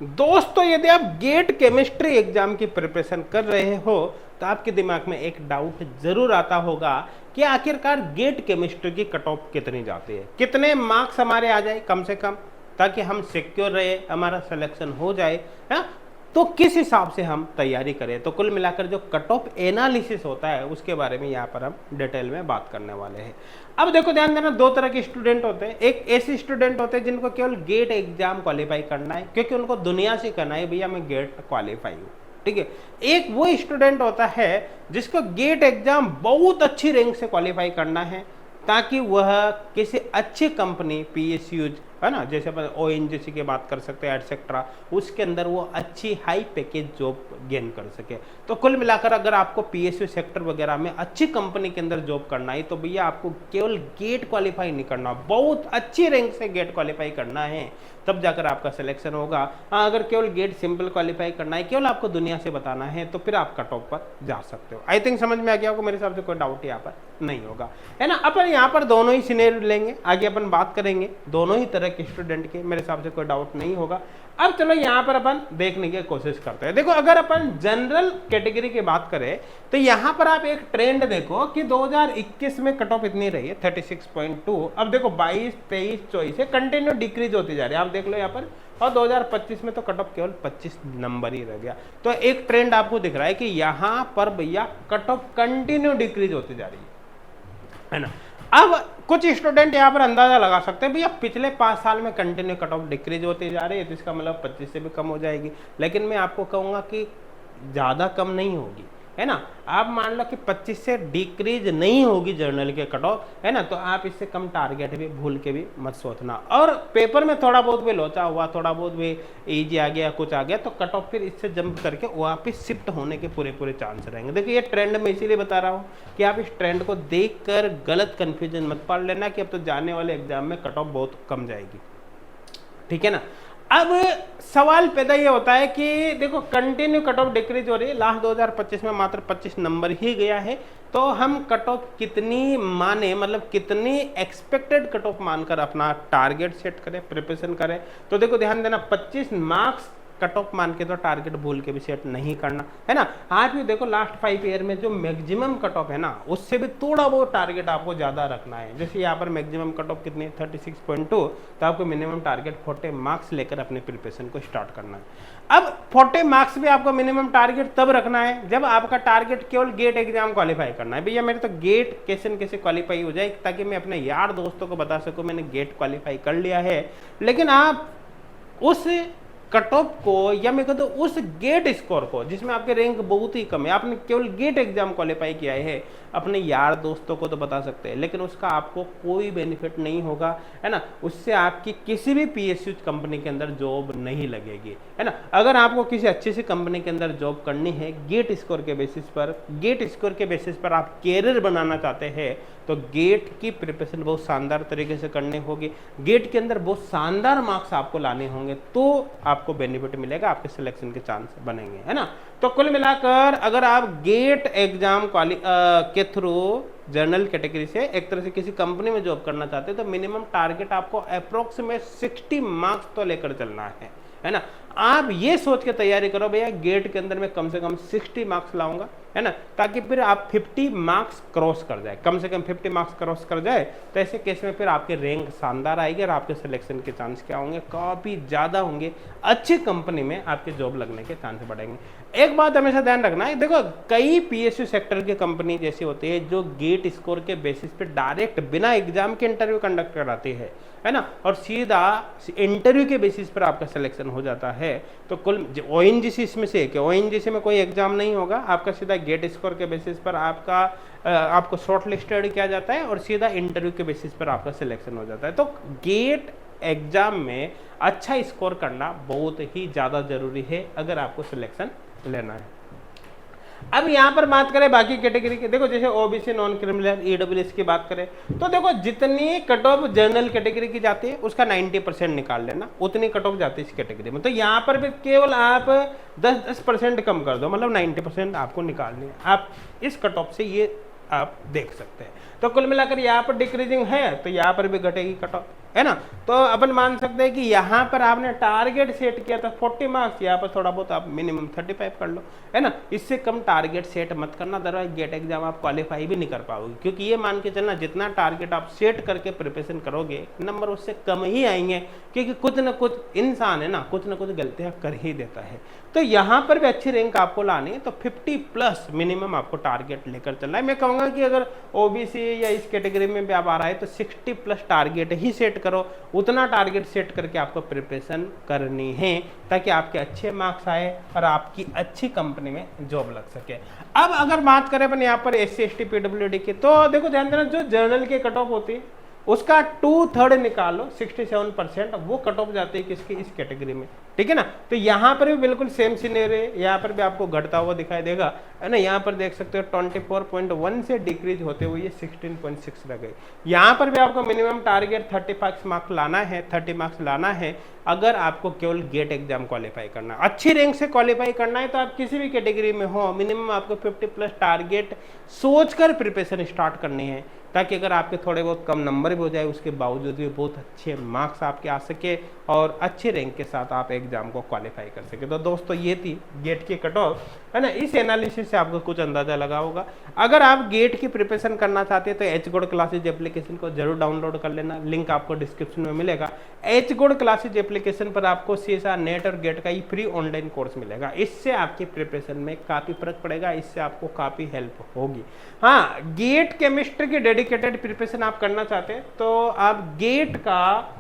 दोस्तों यदि आप गेट केमिस्ट्री एग्जाम की प्रिपरेशन कर रहे हो तो आपके दिमाग में एक डाउट जरूर आता होगा कि आखिरकार गेट केमिस्ट्री की कट ऑफ कितनी जाती है, कितने मार्क्स हमारे आ जाए कम से कम, ताकि हम सिक्योर रहे, हमारा सिलेक्शन हो जाए है। तो किस हिसाब से हम तैयारी करें, तो कुल मिलाकर जो कट ऑफ एनालिसिस होता है उसके बारे में यहाँ पर हम डिटेल में बात करने वाले हैं। अब देखो ध्यान देना, दो तरह के स्टूडेंट होते हैं। एक ऐसे स्टूडेंट होते हैं जिनको केवल गेट एग्जाम क्वालिफाई करना है, क्योंकि उनको दुनिया से करना है भैया मैं गेट क्वालिफाई हूँ, ठीक है। एक वो स्टूडेंट होता है जिसको गेट एग्जाम बहुत अच्छी रैंक से क्वालिफाई करना है, ताकि वह किसी अच्छी कंपनी पीएसयूज है ना, जैसे अपन ओएनजीसी की बात कर सकते हैं एटसेट्रा, उसके अंदर वो अच्छी हाई पैकेज जॉब गेन कर सके। तो कुल मिलाकर अगर आपको पीएसयू सेक्टर वगैरह में अच्छी कंपनी के अंदर जॉब करना है तो भैया आपको केवल गेट क्वालिफाई नहीं करना, बहुत अच्छी रैंक से गेट क्वालिफाई करना है, तब जाकर आपका सिलेक्शन होगा। हाँ, अगर केवल गेट सिंपल क्वालिफाई करना है, केवल आपको दुनिया से बताना है, तो फिर आप कट ऑफ पर जा सकते हो। आई थिंक समझ में आ गया होगा, मेरे हिसाब से कोई डाउट यहाँ पर नहीं होगा, है ना। अपन यहाँ पर दोनों ही सिनेरियो लेंगे, आगे अपन बात करेंगे दोनों ही तरह के स्टूडेंट के, मेरे हिसाब से कोई डाउट नहीं होगा। अब चलो यहाँ पर अपन देखने की कोशिश करते हैं। देखो अगर अपन जनरल कैटेगरी की बात करें तो यहाँ पर आप एक ट्रेंड देखो कि 2021 में कट ऑफ इतनी रही है 36.2। अब देखो 22, 23, 24 से कंटिन्यू डिक्रीज होती जा रही है, आप देख लो यहाँ पर। और 2025 में तो कट ऑफ केवल 25 नंबर ही रह गया। तो एक ट्रेंड आपको दिख रहा है कि यहाँ पर भैया कट ऑफ कंटिन्यू डिक्रीज होती जा रही है ना। अब कुछ स्टूडेंट यहाँ पर अंदाजा लगा सकते हैं भैया पिछले 5 साल में कंटिन्यू कट ऑफ डिक्रीज होती जा रही है, तो इसका मतलब 25 से भी कम हो जाएगी। लेकिन मैं आपको कहूँगा कि ज़्यादा कम नहीं होगी, है ना। आप मान लो कि 25 से डिक्रीज नहीं होगी जर्नल के कट ऑफ, है ना, तो आप इससे कम टारगेट भी भूल के भी मत सोचना। और पेपर में थोड़ा बहुत भी लोचा हुआ, थोड़ा बहुत भी इजी आ गया, कुछ आ गया, तो कट ऑफ फिर इससे जंप करके वापस शिफ्ट होने के पूरे चांस रहेंगे। देखिए ये ट्रेंड मैं इसीलिए बता रहा हूँ कि आप इस ट्रेंड को देख कर गलत कन्फ्यूजन मत पाल लेना कि अब तो जाने वाले एग्जाम में कट ऑफ बहुत कम जाएगी, ठीक है ना। अब सवाल पैदा ये होता है कि देखो कंटिन्यू कट ऑफ डिक्रीज हो रही है, लास्ट 2025 में मात्र 25 नंबर ही गया है, तो हम कट ऑफ कितनी माने, मतलब कितनी एक्सपेक्टेड कट ऑफ मानकर अपना टारगेट सेट करें, प्रिपरेशन करें। तो देखो ध्यान देना, 25 मार्क्स कट ऑफ मान के तो टारगेट भूल के भी सेट नहीं करना, है ना। आप भी देखो लास्ट 5 ईयर में जो मैक्सिमम कट ऑफ है ना, उससे भी थोड़ा बहुत टारगेट आपको ज़्यादा रखना है। जैसे यहाँ पर मैक्सिमम कट ऑफ कितनी है 36.2, तो आपको मिनिमम टारगेट 40 मार्क्स लेकर अपने प्रिपरेशन को स्टार्ट करना है। अब 40 मार्क्स भी आपको मिनिमम टारगेट तब रखना है जब आपका टारगेट केवल गेट एग्जाम क्वालिफाई करना है। भैया मेरे तो गेट कैसे क्वालिफाई हो जाए, ताकि मैं अपने यार दोस्तों को बता सकूँ मैंने गेट क्वालिफाई कर लिया है। लेकिन आप उस कट ऑफ को, या मैं कहता हूँ उस गेट स्कोर को जिसमें आपके रैंक बहुत ही कम है, आपने केवल गेट एग्जाम क्वालिफाई किया है, अपने यार दोस्तों को तो बता सकते हैं, लेकिन उसका आपको कोई बेनिफिट नहीं होगा, है ना। उससे आपकी किसी भी पीएसयू कंपनी के अंदर जॉब नहीं लगेगी, है ना। अगर आपको किसी अच्छी सी कंपनी के अंदर जॉब करनी है गेट स्कोर के बेसिस पर, गेट स्कोर के बेसिस पर आप कैरियर बनाना चाहते हैं, तो गेट की प्रिपरेशन बहुत शानदार तरीके से करनी होगी, गेट के अंदर बहुत शानदार मार्क्स आपको लाने होंगे, तो आपको बेनिफिट मिलेगा, आपके सिलेक्शन के चांस बनेंगे, है ना। तो कुल मिलाकर अगर आप गेट एग्जाम के थ्रू जनरल कैटेगरी से एक तरह से किसी कंपनी में जॉब करना चाहते हैं, तो मिनिमम टारगेट आपको अप्रोक्सीमेट 60 मार्क्स तो लेकर चलना है ना। आप ये सोच के तैयारी करो भैया गेट के अंदर मैं कम से कम 60 मार्क्स लाऊंगा, है ना, ताकि फिर आप 50 मार्क्स क्रॉस कर जाए, कम से कम 50 मार्क्स क्रॉस कर जाए, तो ऐसे केस में फिर आपके रैंक शानदार आएगी और आपके सिलेक्शन के चांस क्या होंगे, काफ़ी ज़्यादा होंगे, अच्छी कंपनी में आपके जॉब लगने के चांस बढ़ेंगे। एक बात हमेशा ध्यान रखना है, देखो कई पीएसयू सेक्टर की कंपनी जैसी होती है जो गेट स्कोर के बेसिस पे डायरेक्ट बिना एग्जाम के इंटरव्यू कंडक्ट कराती है ना, और सीधा इंटरव्यू के बेसिस पर आपका सिलेक्शन हो जाता है। तो कुल ओएनजीसी इसमें से कि ओएनजीसी में कोई एग्जाम नहीं होगा, आपका सीधा गेट स्कोर के बेसिस पर आपको शॉर्ट लिस्टेड किया जाता है और सीधा इंटरव्यू के बेसिस पर आपका सिलेक्शन हो जाता है। तो गेट एग्जाम में अच्छा स्कोर करना बहुत ही ज़्यादा जरूरी है अगर आपको सिलेक्शन लेना है। अब यहाँ पर बात करें बाकी कैटेगरी की, देखो जैसे ओबीसी, नॉन क्रिमिनल, ईडब्ल्यूएस की बात करें तो देखो जितनी कट ऑफ जनरल कैटेगरी की जाती है उसका 90% निकाल लेना, उतनी कट ऑफ जाती है इस कैटेगरी में। तो यहाँ पर भी केवल आप 10% कम कर दो, मतलब 90% आपको निकालनी है। आप इस कट ऑफ से ये आप देख सकते हैं। तो कुल मिलाकर यहाँ पर डिक्रीजिंग है तो यहाँ पर भी घटेगी कट ऑफ, है ना। तो अपन मान सकते हैं कि यहाँ पर आपने टारगेट सेट किया था 40 मार्क्स, यहाँ पर थोड़ा बहुत आप मिनिमम 35 कर लो, है ना। इससे कम टारगेट सेट मत करना, अदरवाइज गेट एग्जाम आप क्वालिफाई भी नहीं कर पाओगे, क्योंकि ये मान के चलना जितना टारगेट आप सेट करके प्रिपरेशन करोगे नंबर उससे कम ही आएंगे, क्योंकि कुछ ना कुछ इंसान है ना, कुछ ना कुछ गलतियां कर ही देता है। तो यहाँ पर भी अच्छी रैंक आपको लानी है तो 50+ मिनिमम आपको टारगेट लेकर चलना है। मैं कहूँगा कि अगर ओबीसी या इस कैटेगरी में भी आप आ रहा है तो 60+ टारगेट ही सेट करो, उतना टारगेट सेट करके आपको प्रिपरेशन करनी है ताकि आपके अच्छे मार्क्स आए और आपकी अच्छी कंपनी में जॉब लग सके। अब अगर बात करें अपन यहाँ पर SC ST PWD की, तो देखो ध्यान देना, जो जर्नल की कट ऑफ होती है उसका 2/3 निकालो 67%, वो कट ऑफ जाते हैं किसकी, इस कैटेगरी में, ठीक है ना। तो यहाँ पर भी बिल्कुल सेम सिनेरियो, यहाँ पर भी आपको घटता हुआ दिखाई देगा, है ना। यहाँ पर देख सकते हो 24.1 से डिक्रीज होते हुए ये 16.6 रह गई। यहाँ पर भी आपको मिनिमम टारगेट 35 मार्क्स लाना है, 30 मार्क्स लाना है अगर आपको केवल गेट एग्जाम क्वालिफाई करना है। अच्छी रैंक से क्वालिफाई करना है तो आप किसी भी कैटेगरी में हो, मिनिमम आपको 50+ टारगेट सोचकर प्रिपरेशन स्टार्ट करनी है, ताकि अगर आपके थोड़े बहुत कम नंबर भी हो जाए उसके बावजूद भी बहुत अच्छे मार्क्स आपके आ सके और अच्छे रैंक के साथ आप एग्जाम को क्वालिफाई कर सके। तो दोस्तों ये थी गेट की कट ऑफ, है ना। इस एनालिसिस से आपको कुछ अंदाजा लगा होगा। अगर आप गेट की प्रिपरेशन करना चाहते हैं तो एच गोड क्लासेज एप्लीकेशन को जरूर डाउनलोड कर लेना, लिंक आपको डिस्क्रिप्शन में मिलेगा। एच गोड क्लासेज एप्लीकेशन पर आपको CSR नेट और गेट का ही फ्री ऑनलाइन कोर्स मिलेगा। इससे आपकी प्रिपरेशन में काफी फर्क पड़ेगा, इससे आपको काफी हेल्प होगी। हाँ, गेट केमिस्ट्री की डेडिकेटेड प्रिपरेशन आप करना चाहते हैं तो आप गेट का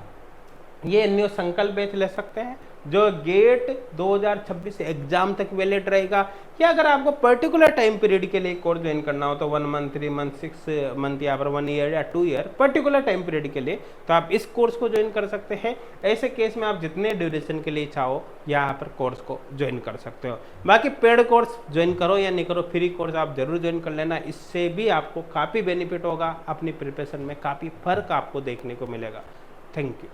ये न्यू संकल्प बैच ले सकते हैं, जो गेट 2026 एग्जाम तक वैलिड रहेगा। या अगर आपको पर्टिकुलर टाइम पीरियड के लिए कोर्स ज्वाइन करना हो तो 1 मंथ, 3 मंथ, 6 मंथ या फिर 1 ईयर या 2 ईयर पर्टिकुलर टाइम पीरियड के लिए, तो आप इस कोर्स को ज्वाइन कर सकते हैं। ऐसे केस में आप जितने ड्यूरेशन के लिए चाहो यहाँ पर कोर्स को ज्वाइन कर सकते हो। बाकी पेड कोर्स ज्वाइन करो या नहीं करो, फ्री कोर्स आप जरूर ज्वाइन कर लेना, इससे भी आपको काफ़ी बेनिफिट होगा, अपनी प्रिपरेशन में काफ़ी फर्क आपको देखने को मिलेगा। Thank you.